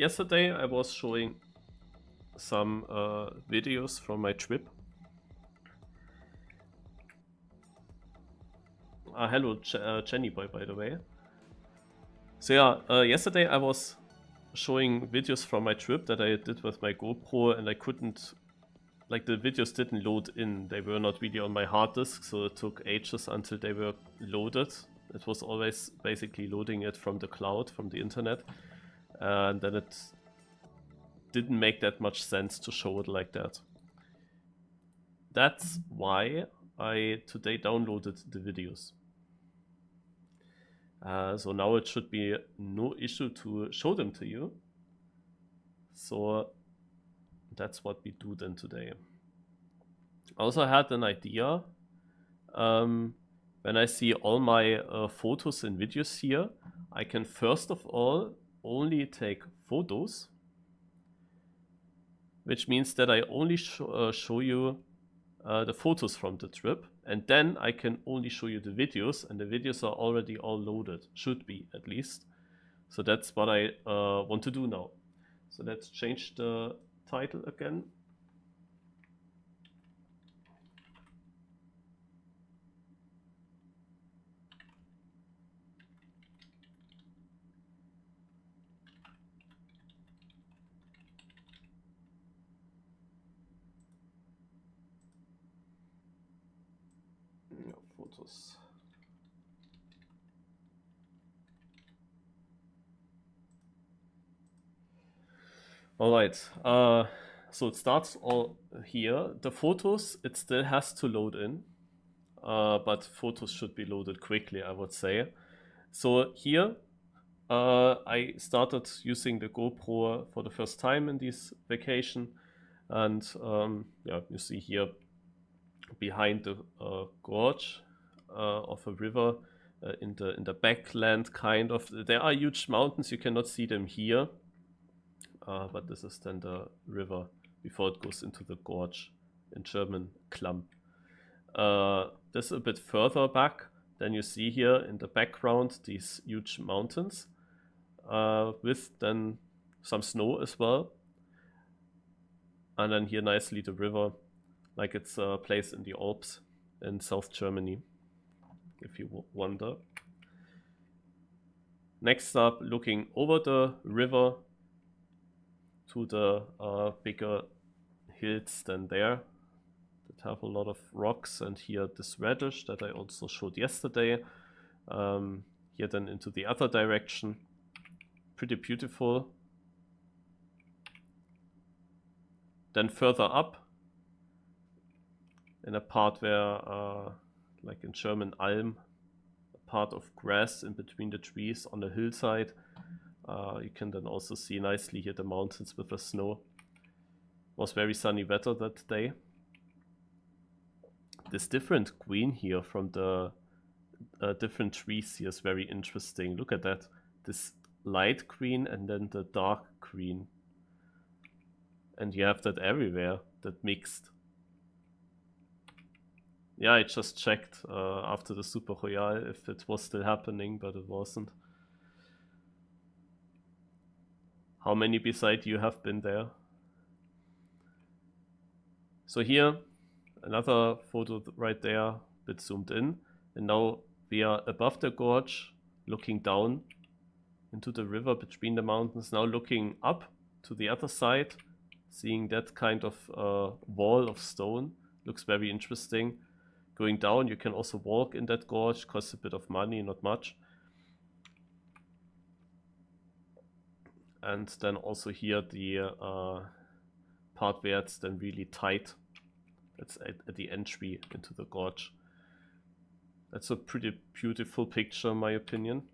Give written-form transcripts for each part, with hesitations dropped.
yesterday I was showing some videos from my trip. Hello, Jenny boy, by the way. So yeah, yesterday I was showing videos from my trip that I did with my GoPro, and I couldn't, like, the videos didn't load in. They were not really on my hard disk, so it took ages until they were loaded. It was always basically loading it from the cloud, from the internet, and then it didn't make that much sense to show it like that. That's why I today downloaded the videos. So now it should be no issue to show them to you. So that's what we do then today. I also had an idea. When I see all my photos and videos here, I can first of all only take photos, which means that I only show you the photos from the trip, and then I can only show you the videos, and the videos are already all loaded, should be at least. So that's what I want to do now. So let's change the title again. Photos. All right, so it starts all here. The photos, it still has to load in, but photos should be loaded quickly, I would say. So here, I started using the GoPro for the first time in this vacation, and yeah, you see here behind the gorge of a river in the backland, kind of. There are huge mountains. You cannot see them here. But this is then the river before it goes into the gorge, in German Klamm. This is a bit further back. Then you see here in the background these huge mountains with then some snow as well. And then here nicely the river, like it's a place in the Alps in South Germany, if you wonder. Next up, looking over the river to the bigger hills than there that have a lot of rocks, and here this reddish that I also showed yesterday. Here then into the other direction, pretty beautiful. Then further up in a part where, like in German Alm, a part of grass in between the trees on the hillside. You can then also see nicely here the mountains with the snow. It was very sunny weather that day. This different green here from the different trees here is very interesting. Look at that. This light green and then the dark green. And you have that everywhere, that mixed. Yeah, I just checked after the Super Royale if it was still happening, but it wasn't. How many beside you have been there? So here, another photo right there, a bit zoomed in. And now we are above the gorge, looking down into the river between the mountains. Now looking up to the other side, seeing that kind of wall of stone. Looks very interesting. Going down, you can also walk in that gorge, costs a bit of money, not much. And then also here the part where it's then really tight. That's at the entry into the gorge. That's a pretty beautiful picture in my opinion.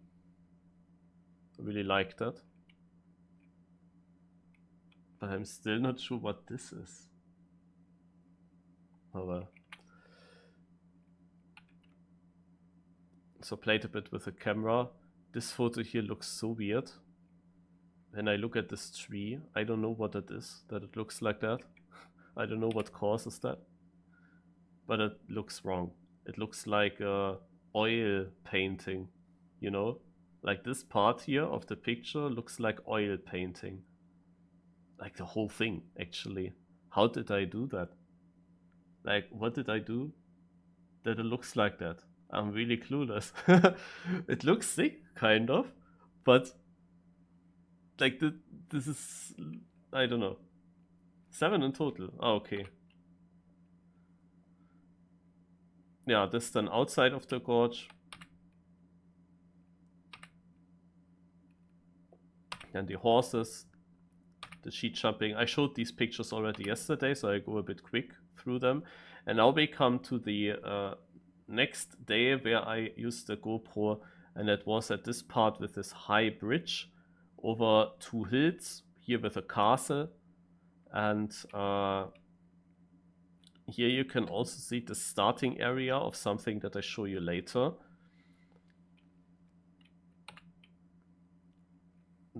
I really like that. But I'm still not sure what this is. Oh well. So played a bit with the camera. This photo here looks so weird. When I look at this tree, I don't know what it is, that it looks like that. I don't know what causes that. But it looks wrong. It looks like a oil painting, you know? Like this part here of the picture looks like oil painting. like the whole thing actually. How did I do that? Like, what did I do that it looks like that? I'm really clueless. It looks sick, kind of, but like this is, I don't know. 7 in total. Oh, okay. Yeah, this then outside of the gorge. And the horses, the sheet jumping. I showed these pictures already yesterday, so I go a bit quick through them. And now we come to the next day where I used the GoPro, and it was at this part with this high bridge over 2 hills, here with a castle. And here you can also see the starting area of something that I show you later.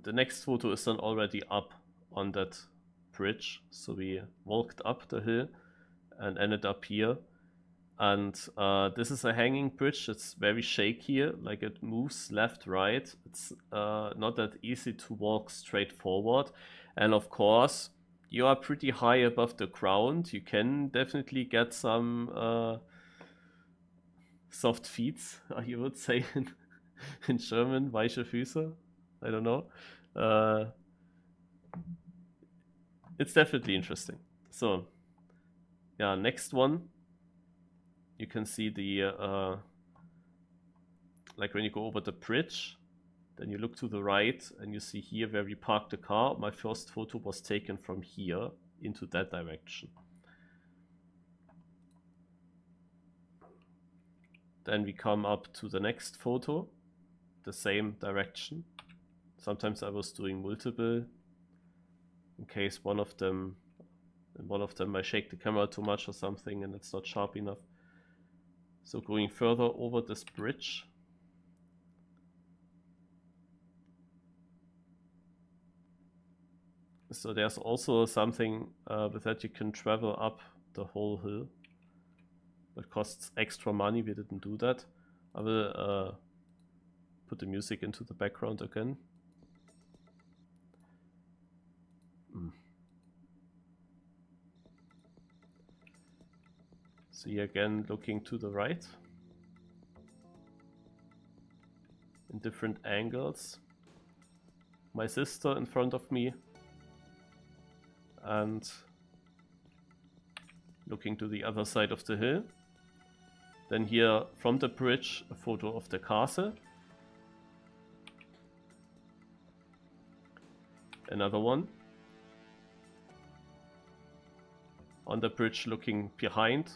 The next photo is then already up on that bridge. So we walked up the hill and ended up here. And this is a hanging bridge. It's very shaky, like it moves left, right. It's not that easy to walk straight forward. And of course, you are pretty high above the ground. You can definitely get some soft feet, you would say in German, weiche Füße. I don't know. It's definitely interesting. So, yeah, next one. You can see the, like when you go over the bridge, then you look to the right and you see here where we parked the car. My first photo was taken from here into that direction. Then we come up to the next photo, the same direction. Sometimes I was doing multiple in case one of them I shake the camera too much or something and it's not sharp enough. So going further over this bridge. So there's also something with that you can travel up the whole hill. It costs extra money, we didn't do that. I will put the music into the background again. See again looking to the right. In different angles. My sister in front of me. And looking to the other side of the hill. Then here from the bridge a photo of the castle. Another one. On the bridge looking behind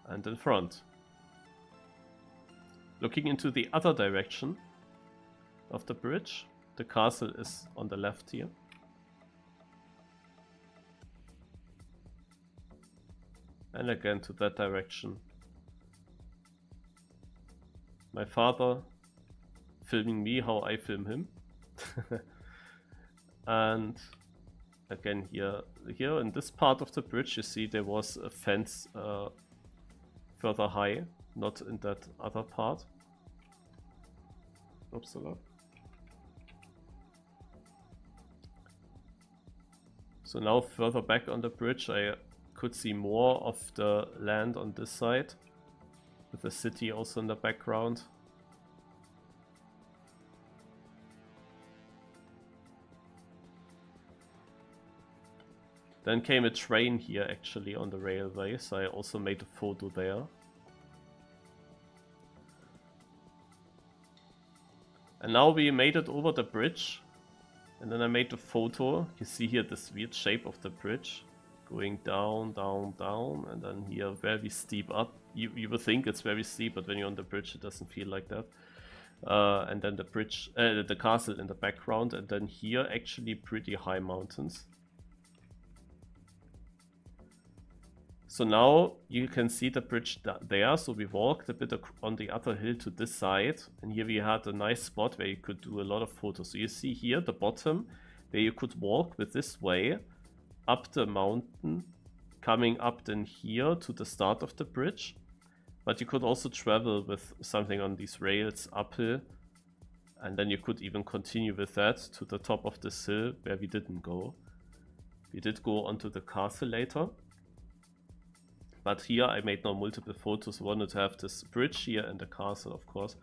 and in front. Looking into the other direction of the bridge, the castle is on the left here. And again to that direction. My father filming me how I film him. And again here in this part of the bridge you see there was a fence further high, not in that other part. Upsala. So now further back on the bridge I could see more of the land on this side, with the city also in the background. Then came a train here actually on the railway, so I also made a photo there. And now we made it over the bridge, and then I made a photo. You see here this weird shape of the bridge, going down, down, down, and then here very steep up. You would think it's very steep, but when you're on the bridge it doesn't feel like that. And then the bridge, the castle in the background, and then here actually pretty high mountains. So now you can see the bridge there, so we walked a bit on the other hill to this side, and here we had a nice spot where you could do a lot of photos. So you see here the bottom, where you could walk with this way up the mountain, coming up then here to the start of the bridge. But you could also travel with something on these rails uphill And then you could even continue with that to the top of this hill where we didn't go. We did go onto the castle later. But here I made now multiple photos. I wanted to have this bridge here and the castle, of course.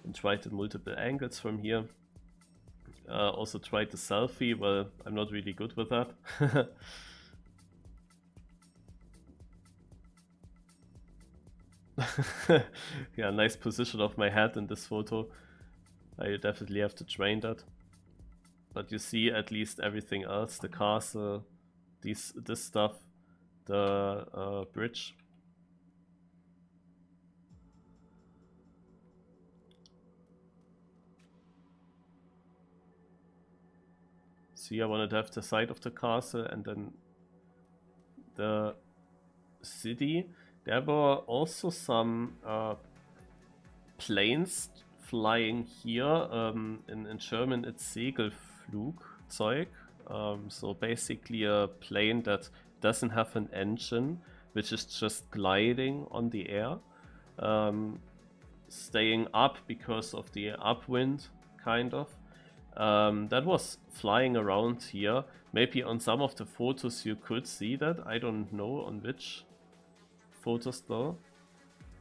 And tried in multiple angles from here. Also tried the selfie. Well, I'm not really good with that. Yeah, nice position of my head in this photo. I definitely have to train that. But you see at least everything else, the castle, this stuff, the bridge. See, I wanted to have the side of the castle and then the city. There were also some planes flying here. In German it's Segelflugzeug. So basically a plane that doesn't have an engine, which is just gliding on the air. Staying up because of the upwind, kind of. That was flying around here. Maybe on some of the photos you could see that. I don't know on which photos though.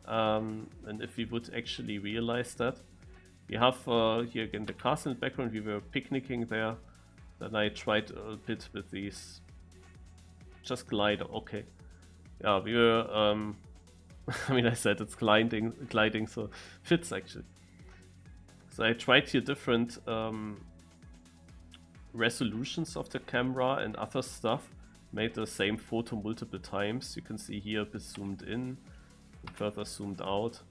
And if we would actually realize that. We have here again the castle in the background. We were picnicking there. Then I tried a bit with these. Just glider, okay. Yeah, we were I mean, I said it's gliding, so fits actually. So I tried here different resolutions of the camera and other stuff. Made the same photo multiple times. You can see here a bit zoomed in, further zoomed out.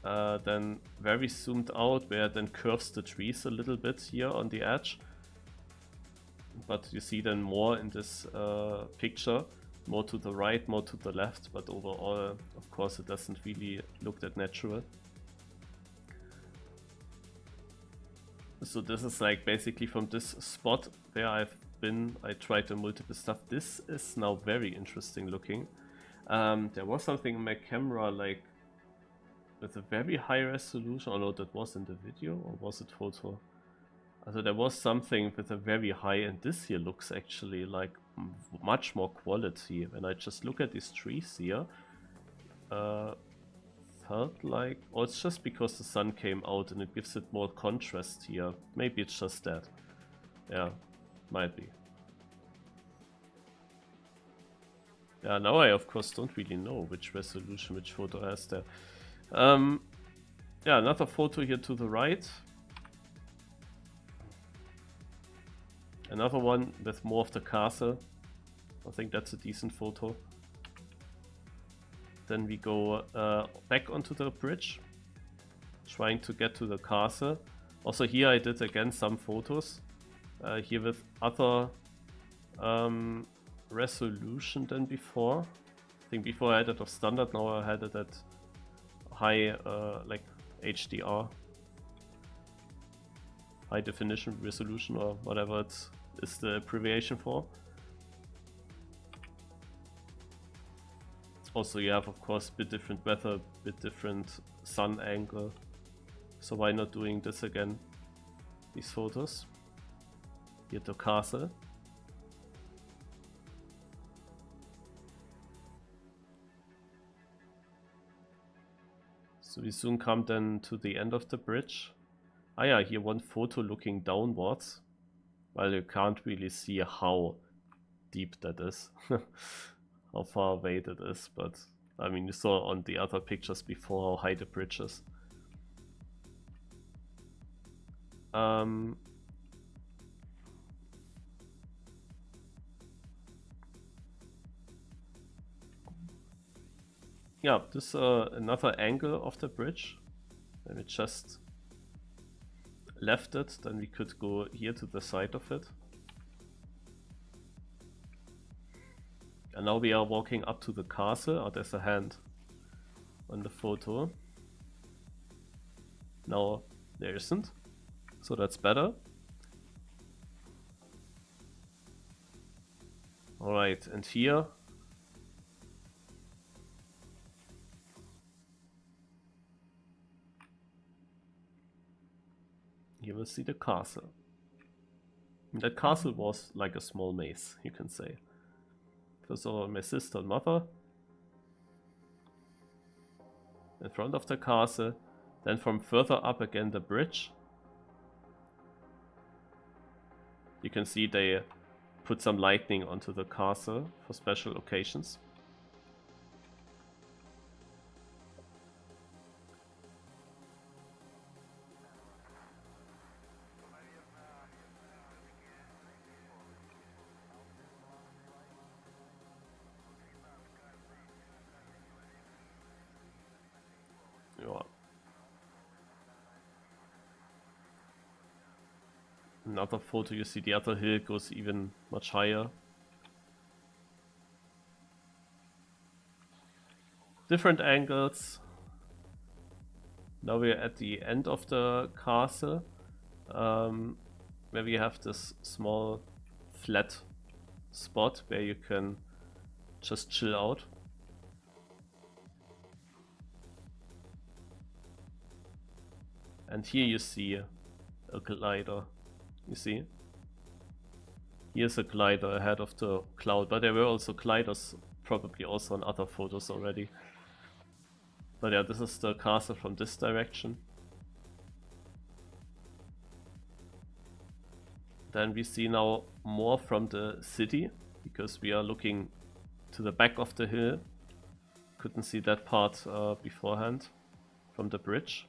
Then very zoomed out, where it then curves the trees a little bit here on the edge. But you see then more in this picture. More to the right, more to the left, but overall, of course, it doesn't really look that natural. So this is like basically from this spot where I've been, I tried the multiple stuff. This is now very interesting looking. There was something in my camera like with a very high resolution. Oh no, that was in the video, or was it photo? Also there was something with a very high, and this here looks actually like much more quality. When I just look at these trees here, felt like, oh, it's just because the sun came out and it gives it more contrast here. Maybe it's just that. Yeah, might be. Yeah, now I of course don't really know which resolution, which photo has there. Yeah, another photo here to the right. Another one with more of the castle. I think that's a decent photo. Then we go back onto the bridge, trying to get to the castle. Also here I did again some photos, here with other resolution than before. I think before I had it of standard, now I had it at high, like HDR. High definition resolution, or whatever it is the abbreviation for. Also you have of course a bit different weather, a bit different sun angle. So why not doing this again? These photos. Here to castle. So we soon come then to the end of the bridge. Ah yeah, here one photo looking downwards. Well, you can't really see how deep that is. How far away that is, but I mean you saw on the other pictures before how high the bridge is. Yeah, this another angle of the bridge. When we just left it, then we could go here to the side of it. And now we are walking up to the castle. Oh, there's a hand on the photo. Now there isn't, so that's better. Alright, and here you will see the castle. And that castle was like a small maze, you can say. First of all, my sister and mother. In front of the castle. Then from further up again the bridge. You can see they put some lightning onto the castle for special occasions. Yeah. Another photo, you see the other hill goes even much higher. Different angles. Now we're at the end of the castle, where we have this small flat spot where you can just chill out. And here you see a glider. You see? Here's a glider ahead of the cloud, but there were also gliders probably also on other photos already. But yeah, this is the castle from this direction. Then we see now more from the city, because we are looking to the back of the hill. Couldn't see that part beforehand from the bridge.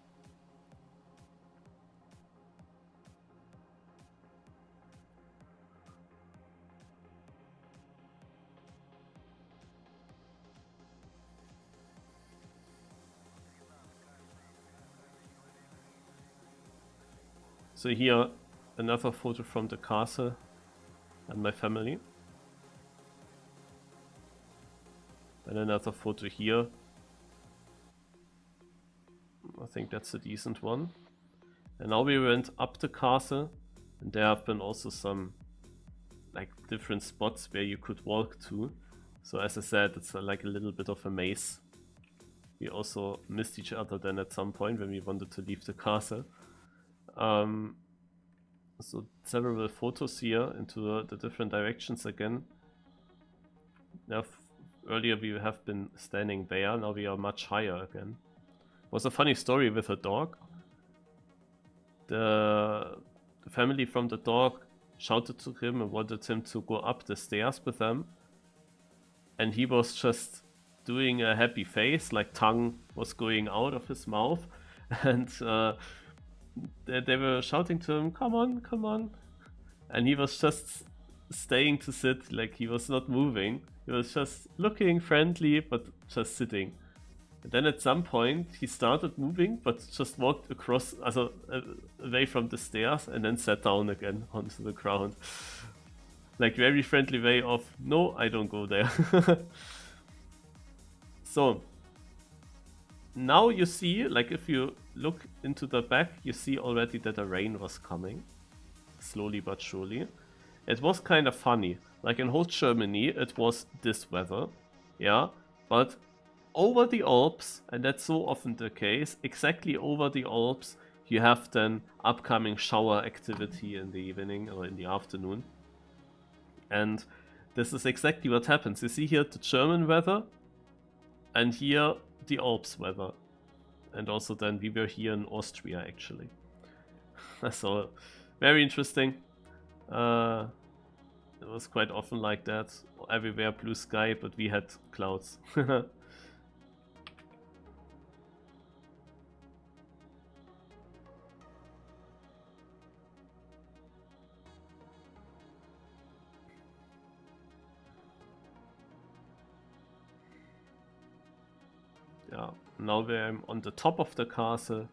So here another photo from the castle and my family. And another photo here. I think that's a decent one. And now we went up the castle, and there have been also some like different spots where you could walk to. So as I said, it's like a little bit of a maze. We also missed each other then at some point when we wanted to leave the castle. So several photos here into the different directions again. Now, earlier we have been standing there, now we are much higher again. Was a funny story with a dog. The family from the dog shouted to him and wanted him to go up the stairs with them. And he was just doing a happy face, like tongue was going out of his mouth. And they were shouting to him, come on, come on. And he was just staying to sit, like he was not moving. He was just looking friendly, but just sitting. And then at some point he started moving, but just walked across, away from the stairs, and then sat down again onto the ground. Like very friendly way of, no, I don't go there. So now you see, like if you look into the back, you see already that the rain was coming, slowly but surely. It was kind of funny. Like in whole Germany, it was this weather, yeah, but over the Alps, and that's so often the case, exactly over the Alps, you have then upcoming shower activity in the evening or in the afternoon. And this is exactly what happens. You see here the German weather, and here the Alps weather. And also then we were here in Austria actually. So very interesting. It was quite often like that. Everywhere blue sky, but we had clouds. Yeah, now we're on the top of the castle,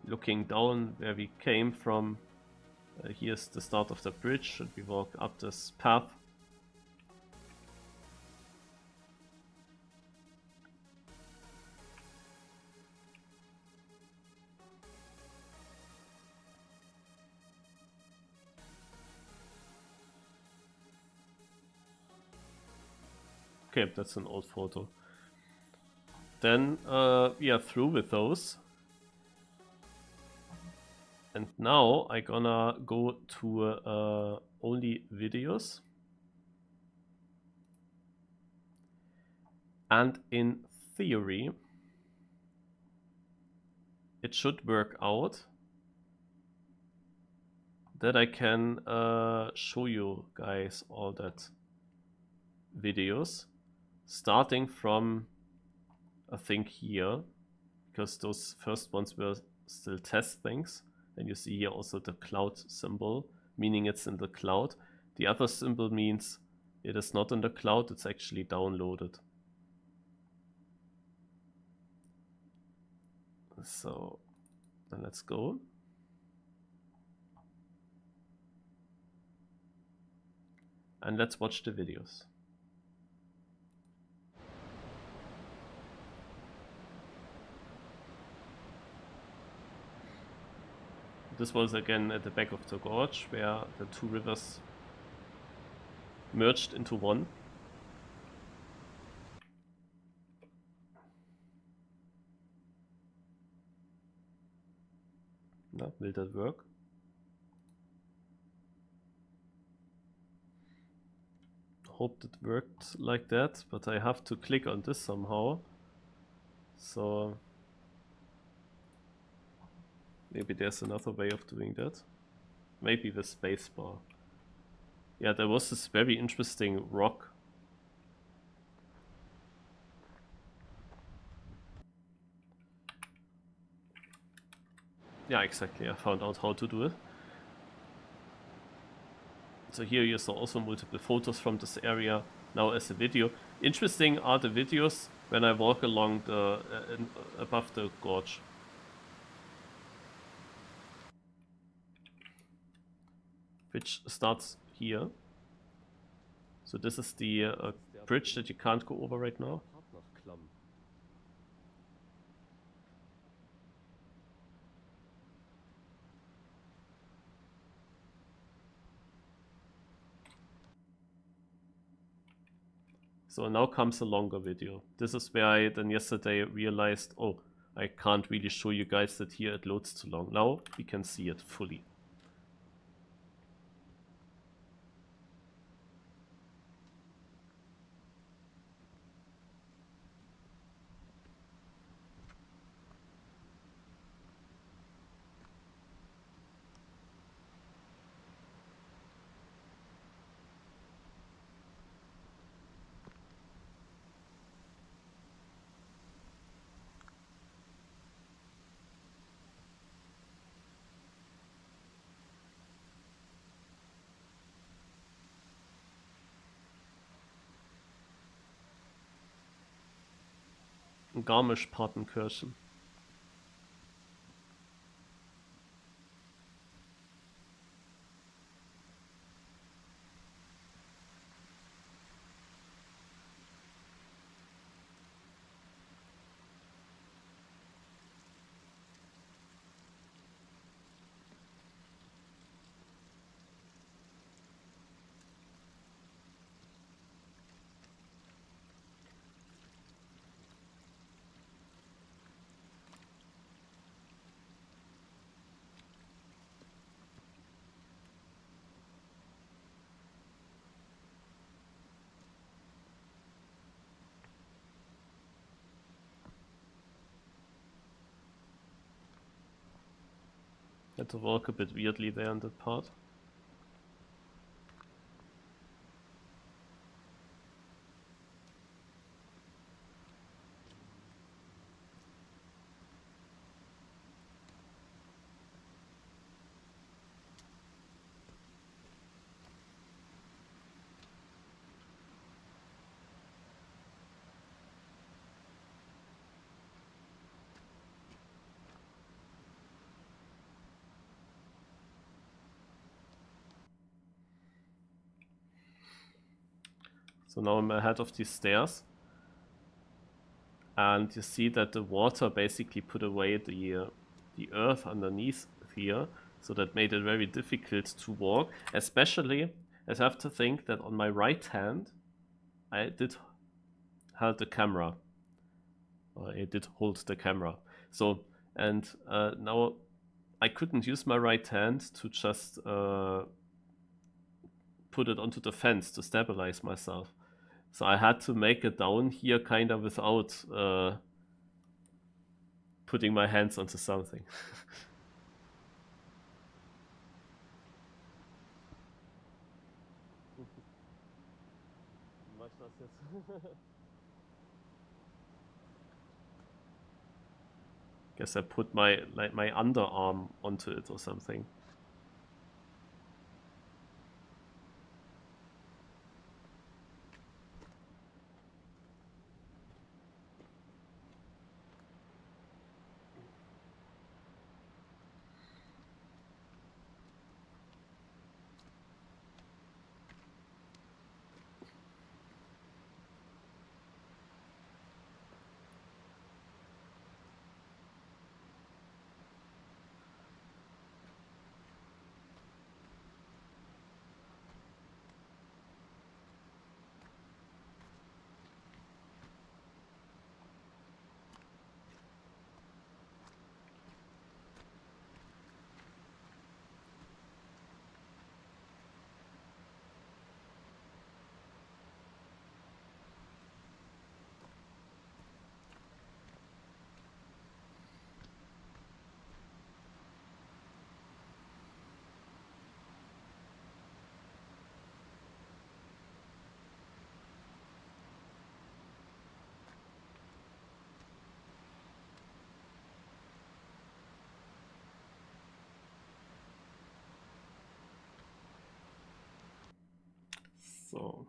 looking down where we came from. Here's the start of the bridge, and we walk up this path. Okay, that's an old photo. Then we are through with those. And now I'm gonna go to only videos. And in theory, it should work out that I can show you guys all that videos, starting from, I think, here, because those first ones were still test things. And you see here also the cloud symbol, meaning it's in the cloud. The other symbol means it is not in the cloud, it's actually downloaded. So then let's go. And let's watch the videos. This was again at the back of the gorge, where the two rivers merged into one. Now, will that work? Hope it worked like that, but I have to click on this somehow. So maybe there's another way of doing that. Maybe the spacebar. Yeah, there was this very interesting rock. Yeah, exactly. I found out how to do it. So here you saw also multiple photos from this area now as a video. Interesting are the videos when I walk along the above the gorge. Which starts here. So this is the bridge that you can't go over right now. So now comes a longer video. This is where I then yesterday realized, oh, I can't really show you guys that here it loads too long. Now we can see it fully. Garmisch Partenkirchen. Had to walk a bit weirdly there in that part. So now I'm ahead of these stairs. And you see that the water basically put away the earth underneath here. So that made it very difficult to walk. Especially as I have to think that on my right hand, I did hold the camera. I did hold the camera. So, and now I couldn't use my right hand to just put it onto the fence to stabilize myself. So I had to make it down here kind of without putting my hands onto something. Guess I put my underarm onto it or something. So,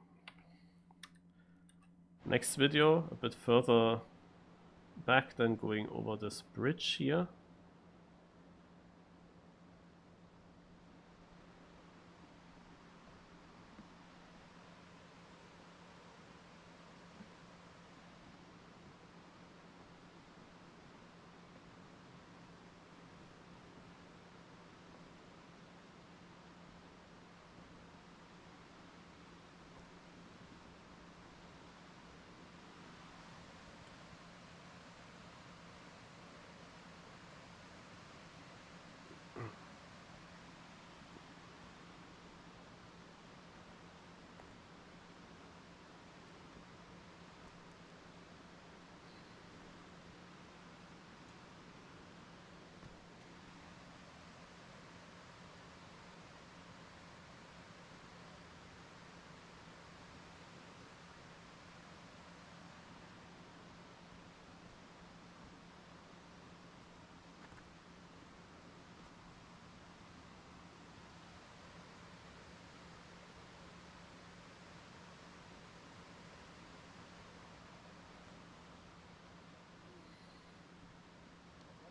next video, a bit further back, then going over this bridge here.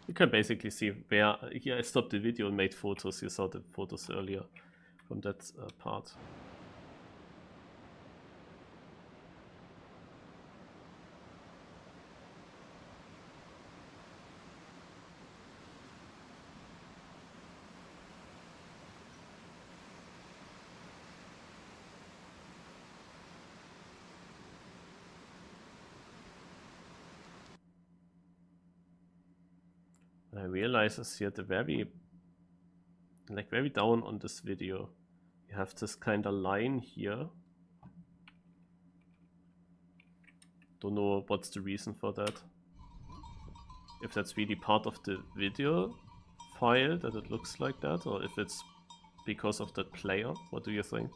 You can basically see where here I stopped the video and made photos. You saw the photos earlier from that part. And I realize is here the very down on this video, you have this kind of line here. Don't know what's the reason for that. If that's really part of the video file that it looks like that, or if it's because of that player. What do you think?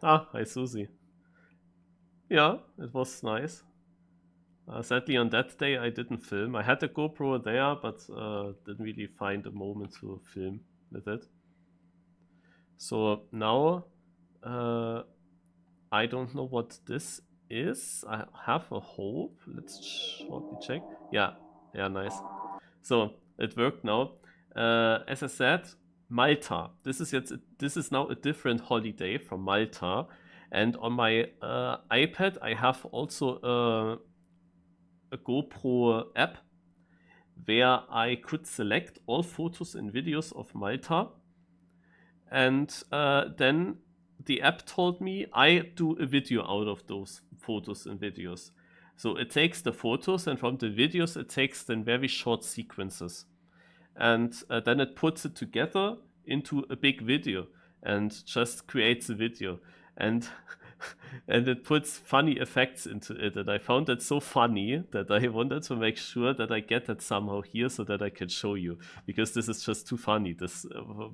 Ah, hi Susie. Yeah, it was nice. Sadly on that day I didn't film. I had a GoPro there, but didn't really find a moment to film with it. So now I don't know what this is. I have a hope. Let's shortly check. Yeah, nice. So it worked now. As I said, Malta. This is now a different holiday from Malta, and on my iPad I have also a GoPro app, where I could select all photos and videos of Malta. And then the app told me I do a video out of those photos and videos. So it takes the photos, and from the videos it takes then very short sequences. And then it puts it together into a big video and just creates a video. And and it puts funny effects into it. And I found that so funny that I wanted to make sure that I get that somehow here so that I can show you, because this is just too funny. This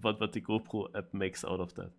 what the GoPro app makes out of that.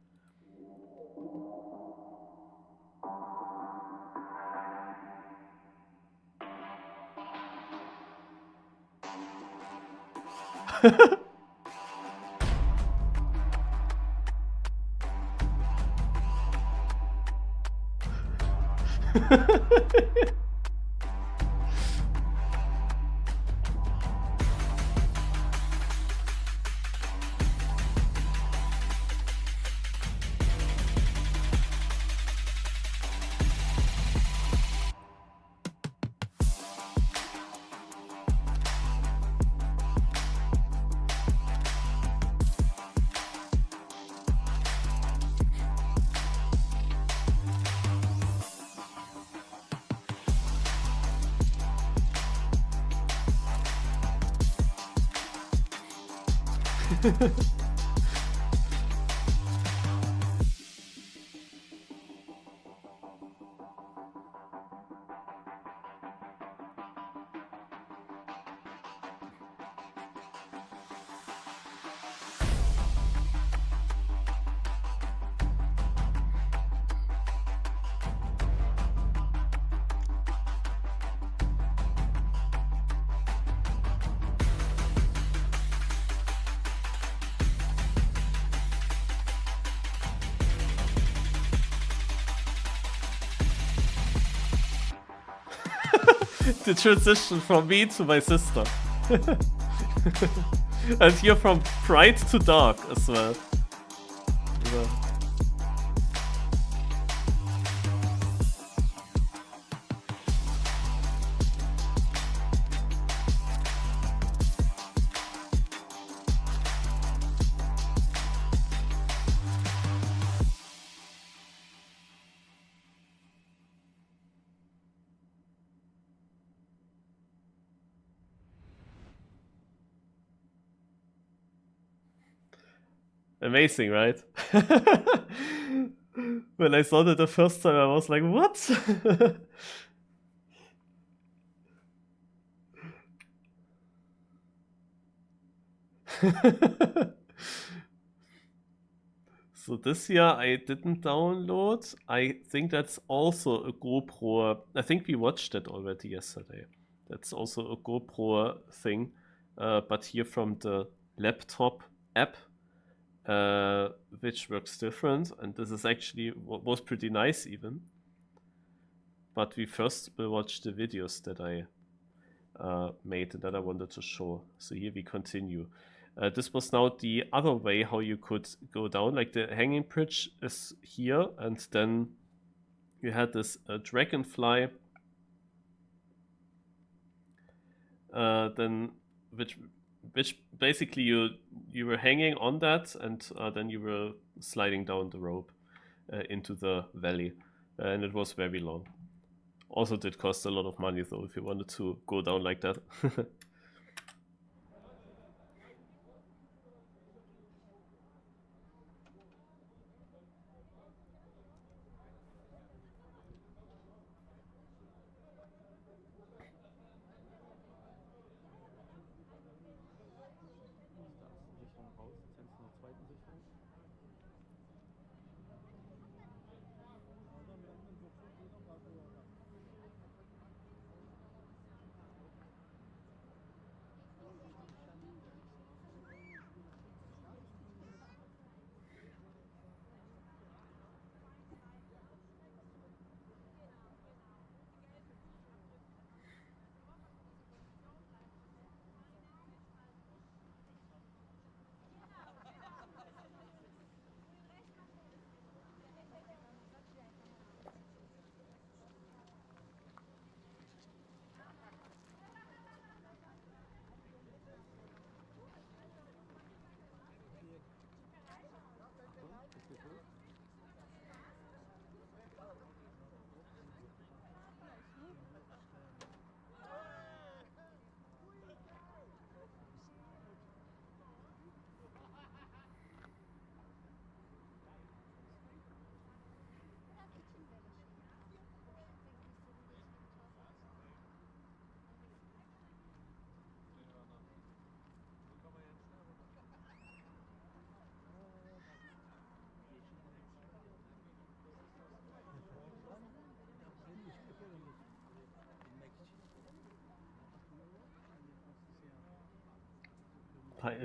The transition from me to my sister. And here from bright to dark as well. Yeah. Amazing, right? When I saw that the first time, I was like, what? So this here I didn't download. I think that's also a GoPro. I think we watched it already yesterday. That's also a GoPro thing, but here from the laptop app, which works different. And this is actually was pretty nice even. But we first will watch the videos that I made and that I wanted to show. So here we continue. This was now the other way how you could go down. Like the hanging bridge is here, and then you had this dragonfly, then which basically you were hanging on that, and then you were sliding down the rope into the valley, and it was very long. Also did cost a lot of money though if you wanted to go down like that.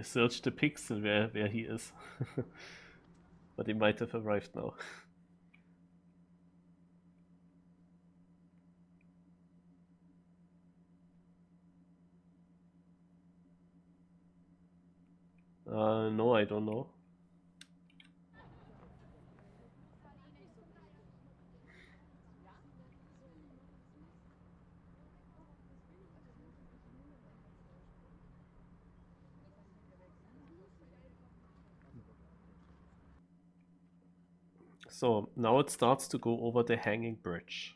search the pixel where he is. But he might have arrived now. No, I don't know. So now it starts to go over the hanging bridge.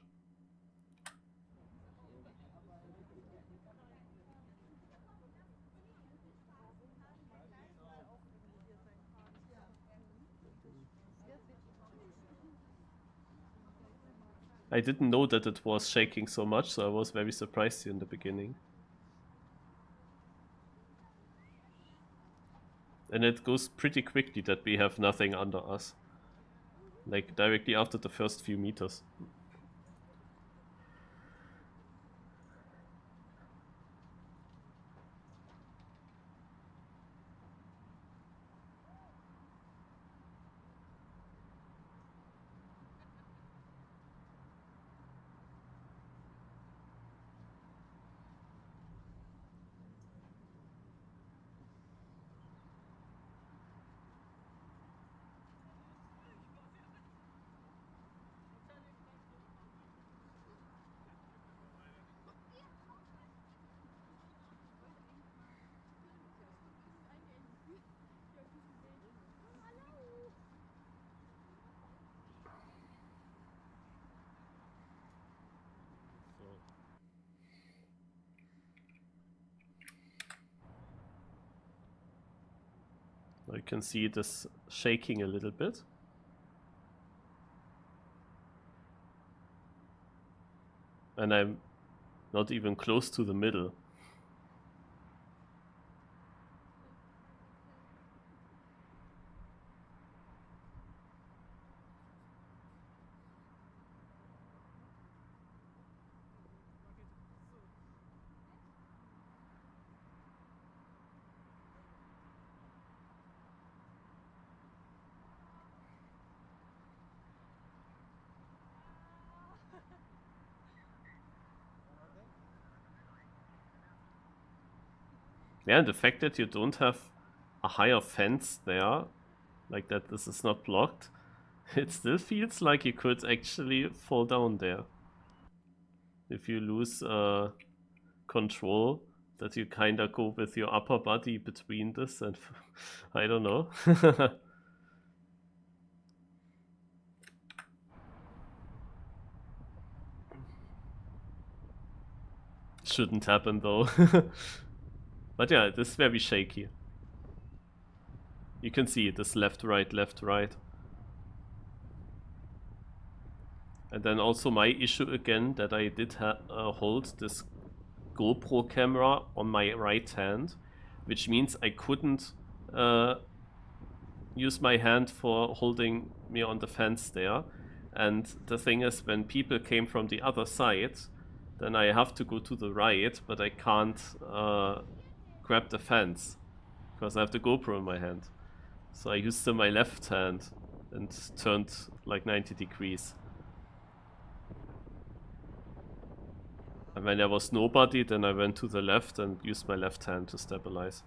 I didn't know that it was shaking so much, so I was very surprised in the beginning. And it goes pretty quickly that we have nothing under us. Like directly after the first few meters. I can see this shaking a little bit. And I'm not even close to the middle. Yeah, and the fact that you don't have a higher fence there, like that this is not blocked, it still feels like you could actually fall down there. If you lose control, that you kinda go with your upper body between this and I don't know. Shouldn't happen though. But yeah, it is very shaky. You can see this left, right, left, right. And then also my issue again that I did hold this GoPro camera on my right hand, which means I couldn't use my hand for holding me on the fence there. And the thing is, when people came from the other side, then I have to go to the right, but I can't grab the fence because I have the GoPro in my hand. So I used my left hand and turned like 90 degrees. And when there was nobody, then I went to the left and used my left hand to stabilize.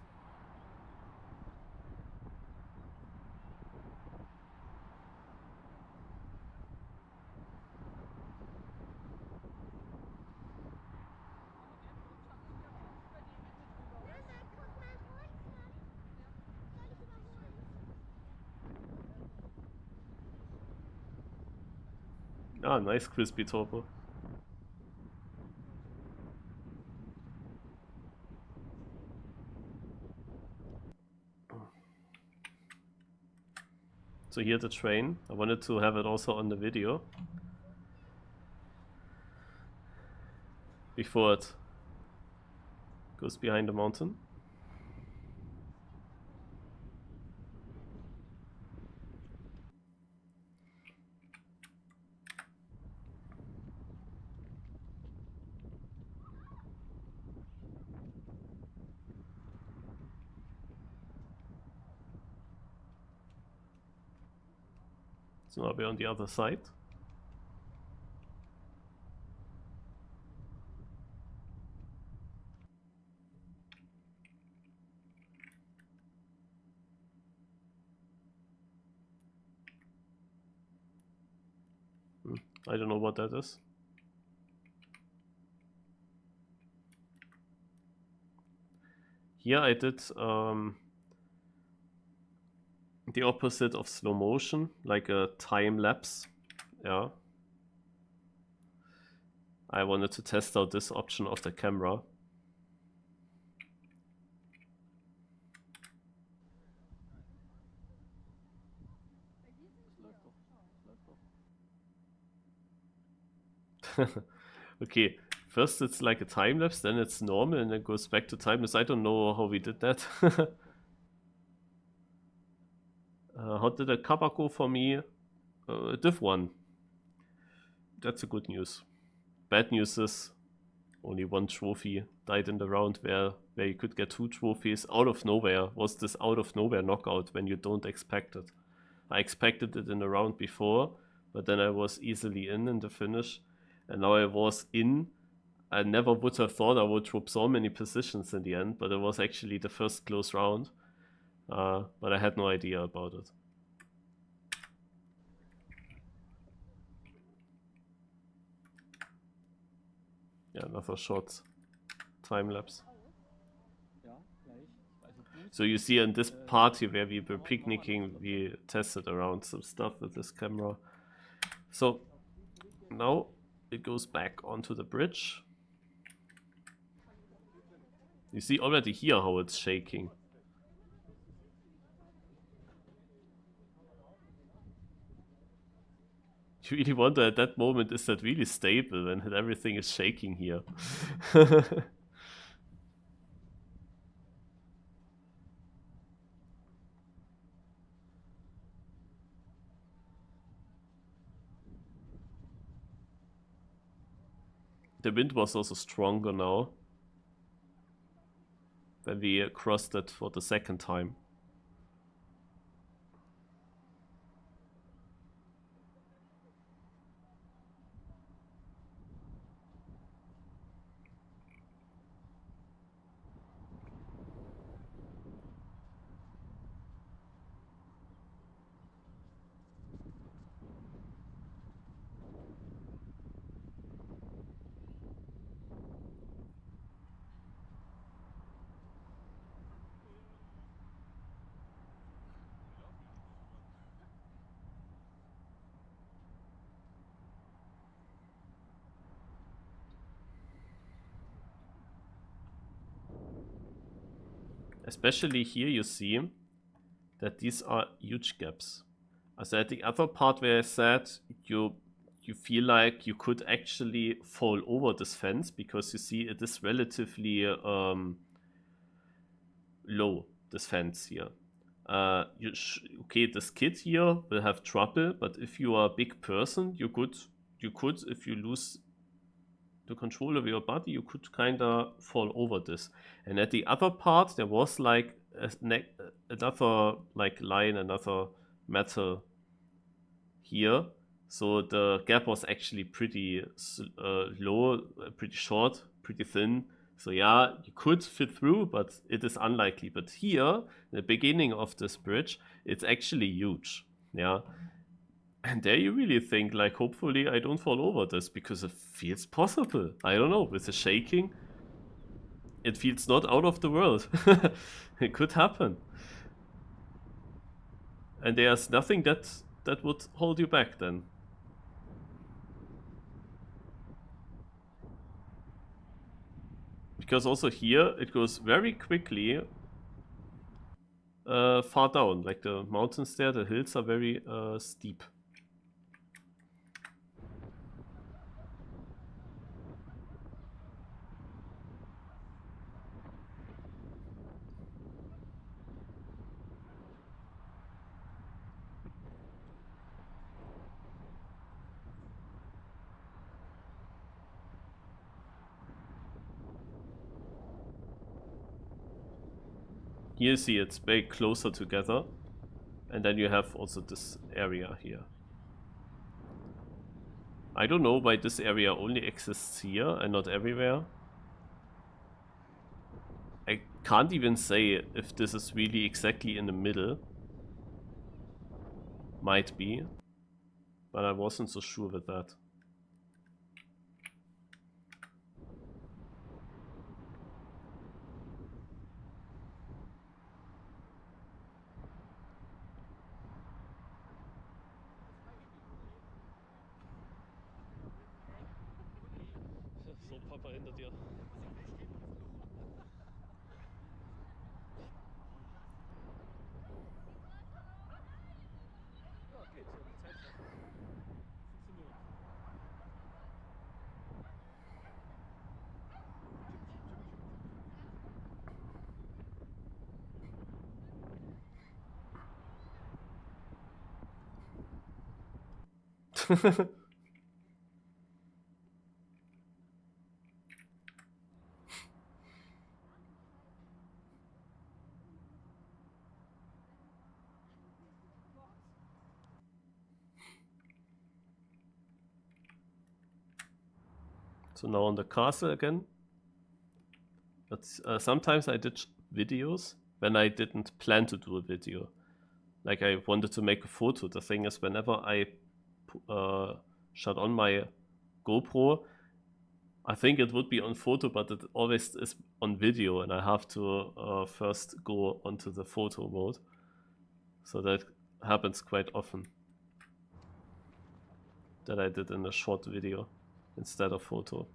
Ah, nice crispy topo. So here the train. I wanted to have it also on the video before it goes behind the mountain. So now we're on the other side. I don't know what that is. Here I did the opposite of slow motion, like a time lapse. Yeah. I wanted to test out this option of the camera. Okay, first it's like a time lapse, then it's normal, and then goes back to time lapse. I don't know how we did that. How did the cover go for me? Div 1. That's a good news. Bad news is only one trophy died in the round where you could get 2 trophies out of nowhere. Was this out of nowhere knockout when you don't expect it? I expected it in the round before, but then I was easily in the finish, and now I was in. I never would have thought I would drop so many positions in the end, but it was actually the first close round. But I had no idea about it. Yeah, another short time lapse. So you see in this party where we were picnicking, we tested around some stuff with this camera. So now it goes back onto the bridge. You see already here how it's shaking. You really wonder at that moment, is that really stable when everything is shaking here? The wind was also stronger now when we crossed it for the second time. Especially here you see that these are huge gaps. So at the other part where I said you feel like you could actually fall over this fence because you see it is relatively low, this fence here. Okay, this kid here will have trouble, but if you are a big person, you could, if you lose the control of your body, you could kind of fall over this. And at the other part, there was like another like line, another metal here. So the gap was actually pretty low, pretty short, pretty thin. So yeah, you could fit through, but it is unlikely. But here, the beginning of this bridge, it's actually huge. Yeah. And there you really think, like, hopefully I don't fall over this, because it feels possible. I don't know, with the shaking, it feels not out of the world. It could happen. And there's nothing that would hold you back then. Because also here, it goes very quickly far down. Like the mountains there, the hills are very steep. Here you see it's very closer together. And then you have also this area here. I don't know why this area only exists here and not everywhere. I can't even say if this is really exactly in the middle. Might be. But I wasn't so sure with that. So, Papa hinter dir. So now on the castle again. But sometimes I did videos when I didn't plan to do a video. Like I wanted to make a photo. The thing is, whenever I shut on my GoPro, I think it would be on photo, but it always is on video, and I have to first go onto the photo mode. So that happens quite often. That I did in a short video instead of photo.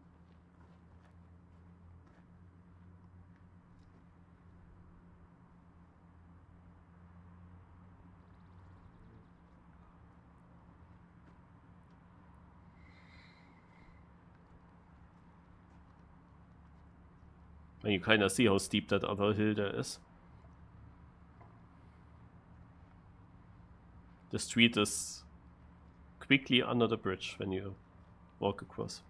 And you kind of see how steep that other hill there is. The street is quickly under the bridge when you walk across.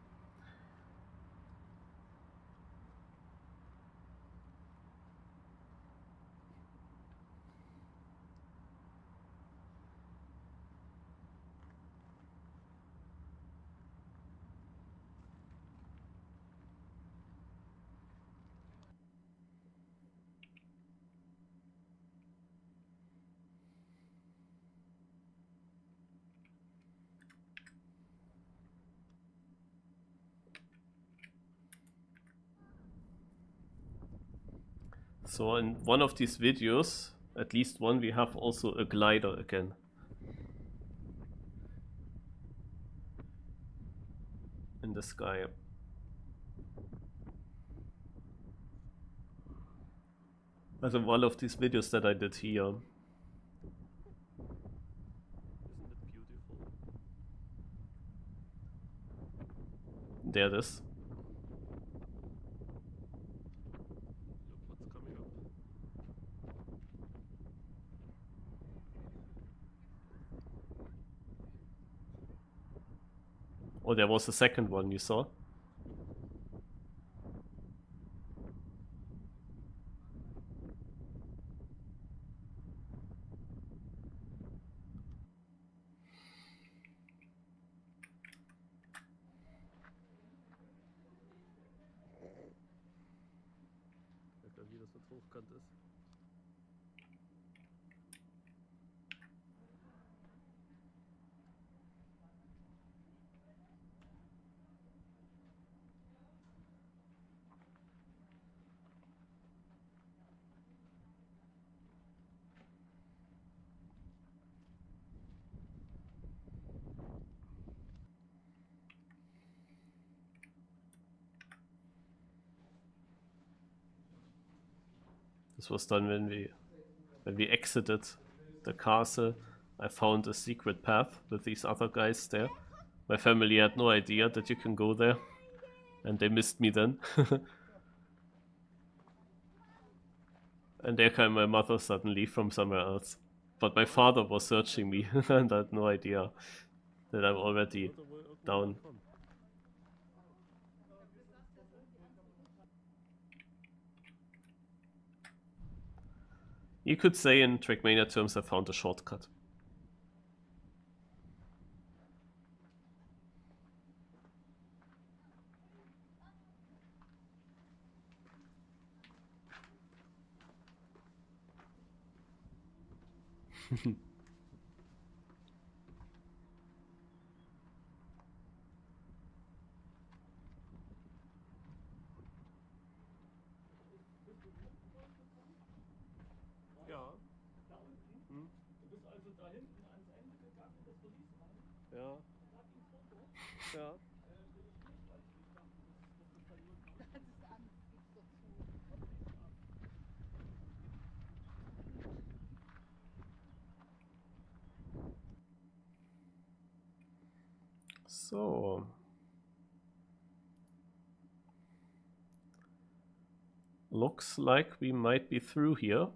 So in one of these videos, at least one, we have also a glider again. In the sky. As in one of these videos that I did here. Isn't it beautiful? There it is. Look what's coming up. Oh, there was a second one you saw. Wie das mit hochkant ist. This was done when we exited the castle. I found a secret path with these other guys there. My family had no idea that you can go there, and they missed me then. And there came my mother suddenly from somewhere else. But my father was searching me, and I had no idea that I'm already down. You could say in Trackmania terms I found a shortcut. Ja. Da unten? Hm? Du bist also da hinten ans Ende gegangen in das Verlies rein? Ja. Da ging es runter? Ja. Will ich nicht, weil ich dachte, dass das dann nur ein Haus ist. Das ist Angst, gibt's doch zu. Was liegt ab? So. Looks like we might be through here.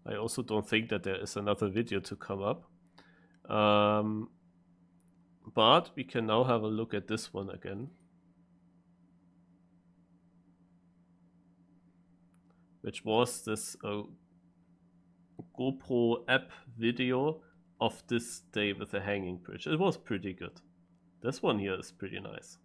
I also don't think that there is another video to come up. But we can now have a look at this one again. Which was this GoPro-App video of this day with the hanging bridge. It was pretty good. This one here is pretty nice.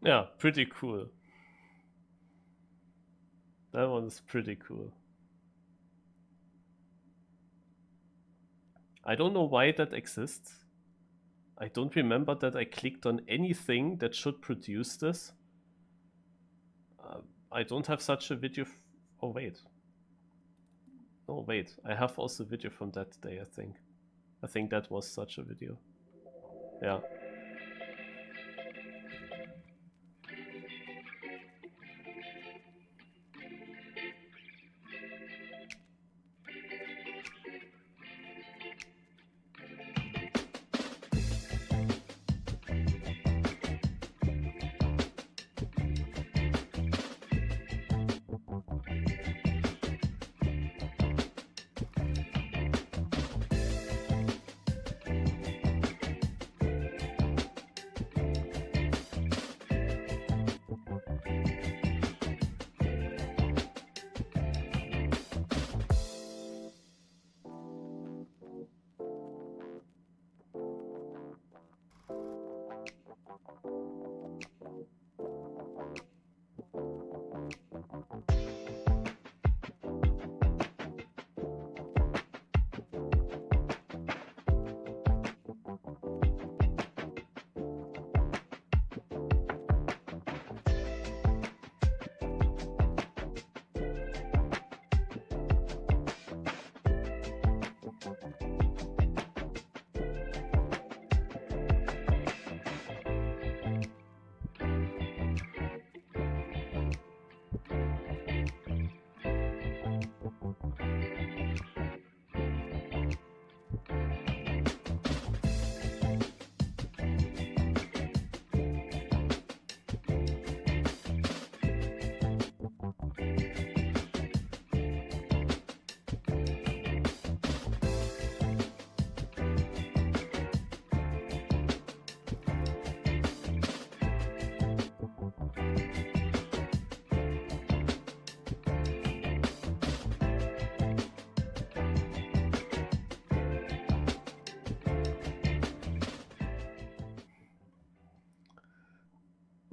Yeah, pretty cool. That one is pretty cool. I don't know why that exists. I don't remember that I clicked on anything that should produce this. I don't have such a video. Oh, wait. Oh, wait. I have also a video from that day, I think. I think that was such a video. Yeah.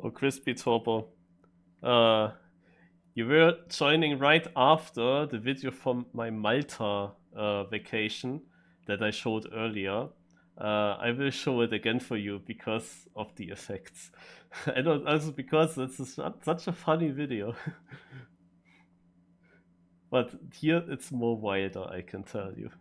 Oh, Crispy Torpo. You were joining right after the video from my Malta vacation that I showed earlier. I will show it again for you because of the effects. And also because this is such a funny video. But here it's more wilder, I can tell you.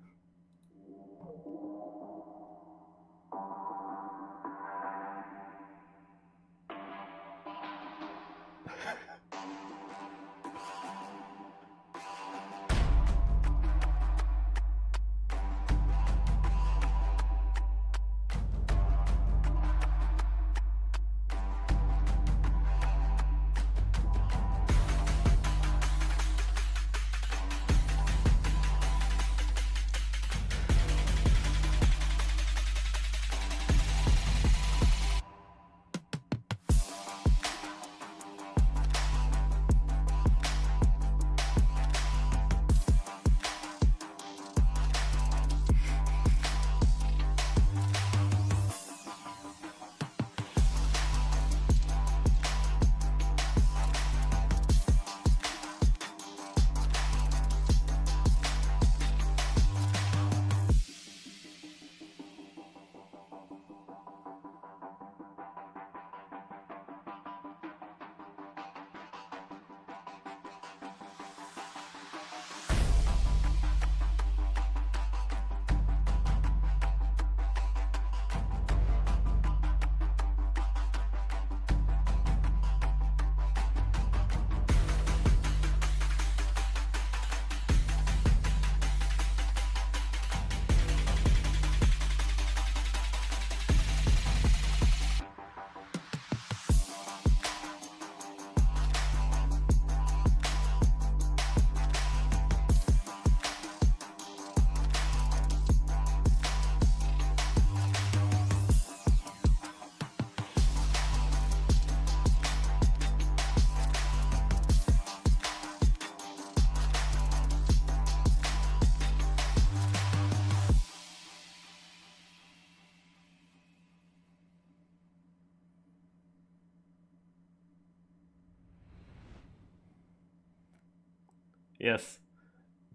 Yes.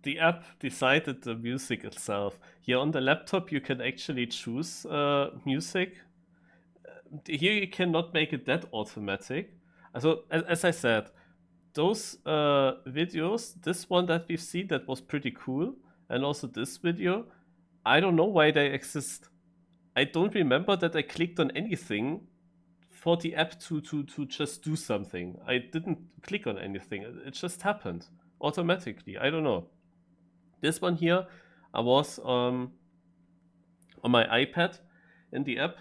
The app decided the music itself. Here on the laptop, you can actually choose music. Here, you cannot make it that automatic. So, as I said, those videos, this one that we've seen, that was pretty cool, and also this video, I don't know why they exist. I don't remember that I clicked on anything for the app to just do something. I didn't click on anything. It just happened automatically. I don't know. This one here, I was on my iPad in the app,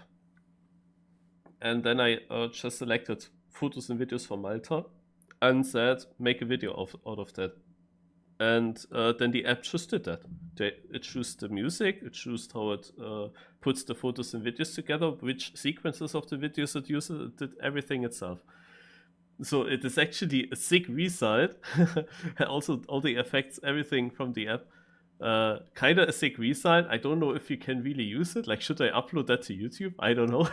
and then I just selected photos and videos from Malta and said make a video out of that. And then the app just did that. It chose the music, it chose how it puts the photos and videos together, which sequences of the videos it uses, it did everything itself. So it is actually a sick result. Also, all the effects, everything from the app. Kind of a sick result. I don't know if you can really use it. Like, should I upload that to YouTube? I don't know.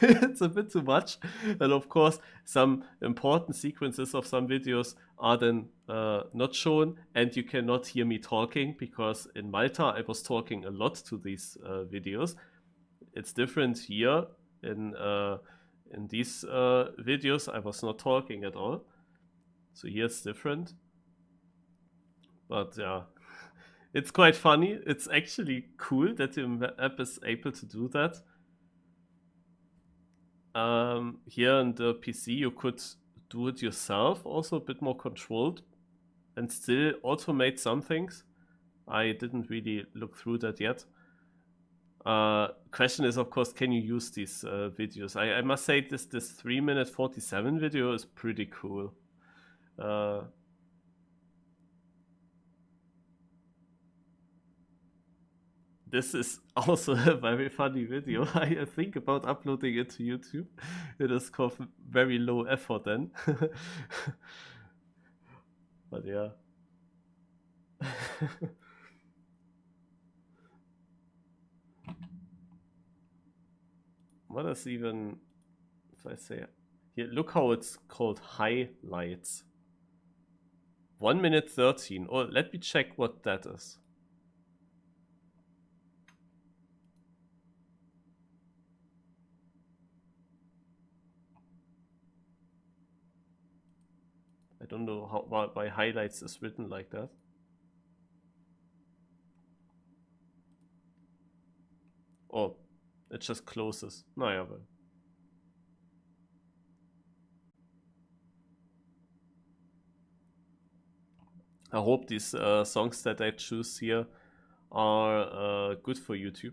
It's a bit too much. And of course, some important sequences of some videos are then not shown, and you cannot hear me talking because in Malta I was talking a lot to these videos. It's different here in these videos. I was not talking at all. So here it's different. But yeah, it's quite funny. It's actually cool that the app is able to do that. Here in the PC, you could do it yourself, also a bit more controlled, and still automate some things. I didn't really look through that yet. Question is, of course, can you use these videos? I must say this 3-minute 47 video is pretty cool. This is also a very funny video. I think about uploading it to YouTube. It is called very low effort then. But yeah. What is even, if I say, here, look how it's called highlights. 1 minute 13. Oh, let me check what that is. I don't know why highlights is written like that. Oh, it just closes. Naja, but I hope these songs that I choose here are good for YouTube.